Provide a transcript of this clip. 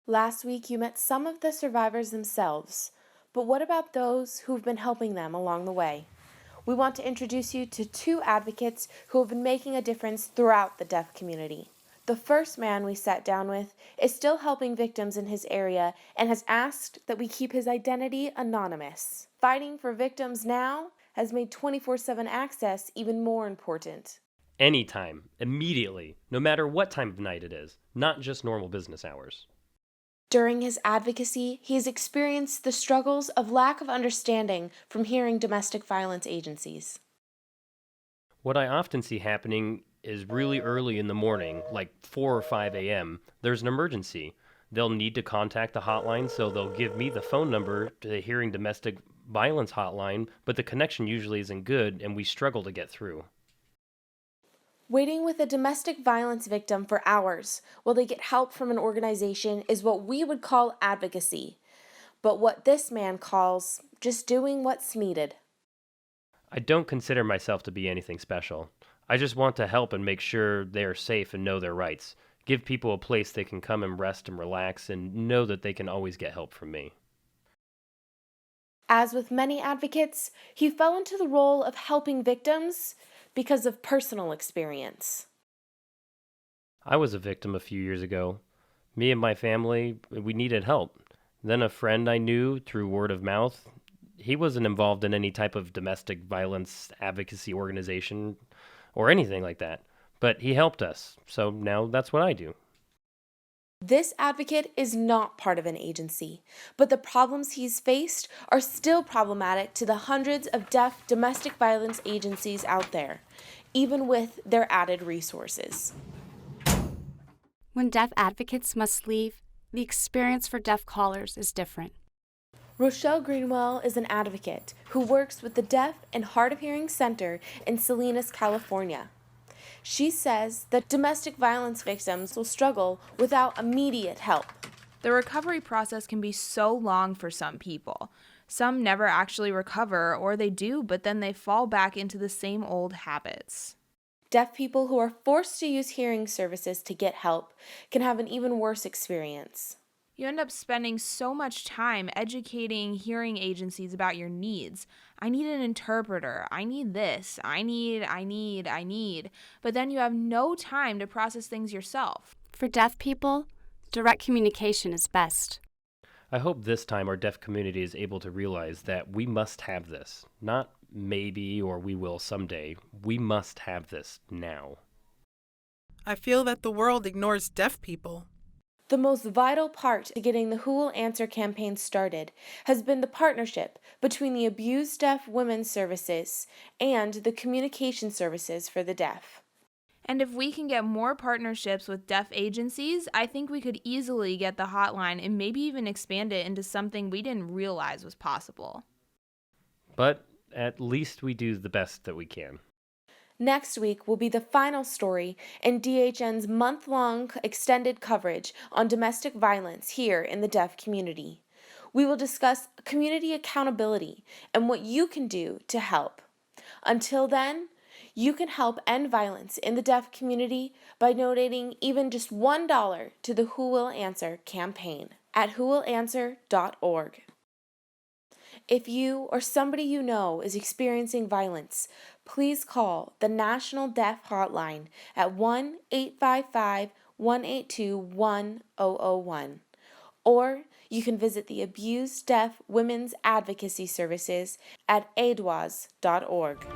Last week, you met some of the survivors themselves, but what about those who've been helping them along the way? We want to introduce you to two advocates who have been making a difference throughout the deaf community. The first man we sat down with is still helping victims in his area and has asked that we keep his identity anonymous. Fighting for victims now has made 24/7 access even more important. Anytime, immediately, no matter what time of night it is, not just normal business hours. During his advocacy, he has experienced the struggles of lack of understanding from hearing domestic violence agencies. What I often see happening is really early in the morning, like 4 or 5 a.m., there's an emergency. They'll need to contact the hotline, so they'll give me the phone number to the hearing domestic violence hotline, but the connection usually isn't good and we struggle to get through. Waiting with a domestic violence victim for hours while they get help from an organization is what we would call advocacy, but what this man calls just doing what's needed. I don't consider myself to be anything special. I just want to help and make sure they are safe and know their rights. Give people a place they can come and rest and relax and know that they can always get help from me. As with many advocates, he fell into the role of helping victims because of personal experience. I was a victim a few years ago. Me and my family, we needed help. Then a friend I knew through word of mouth, he wasn't involved in any type of domestic violence advocacy organization or anything like that, but he helped us. So now that's what I do. This advocate is not part of an agency, but the problems he's faced are still problematic to the hundreds of deaf domestic violence agencies out there, even with their added resources. When deaf advocates must leave, the experience for deaf callers is different. Rochelle Greenwell is an advocate who works with the Deaf and Hard of Hearing Center in Salinas, California. She says that domestic violence victims will struggle without immediate help. The recovery process can be so long for some people. Some never actually recover, or they do, but then they fall back into the same old habits. Deaf people who are forced to use hearing services to get help can have an even worse experience. You end up spending so much time educating hearing agencies about your needs. I need an interpreter. I need this. I need. But then you have no time to process things yourself. For deaf people, direct communication is best. I hope this time our deaf community is able to realize that we must have this. Not maybe or we will someday. We must have this now. I feel that the world ignores deaf people. The most vital part to getting the Who Will Answer campaign started has been the partnership between the Abused Deaf Women's Services and the Communication Services for the Deaf. And if we can get more partnerships with deaf agencies, I think we could easily get the hotline and maybe even expand it into something we didn't realize was possible. But at least we do the best that we can. Next week will be the final story in DHN's month-long extended coverage on domestic violence here in the deaf community. We will discuss community accountability and what you can do to help. Until then, you can help end violence in the deaf community by donating even just $1 to the Who Will Answer campaign at whowillanswer.org. If you or somebody you know is experiencing violence, please call the National Deaf Hotline at 1-855-182-1001. Or you can visit the Abused Deaf Women's Advocacy Services at aidwas.org.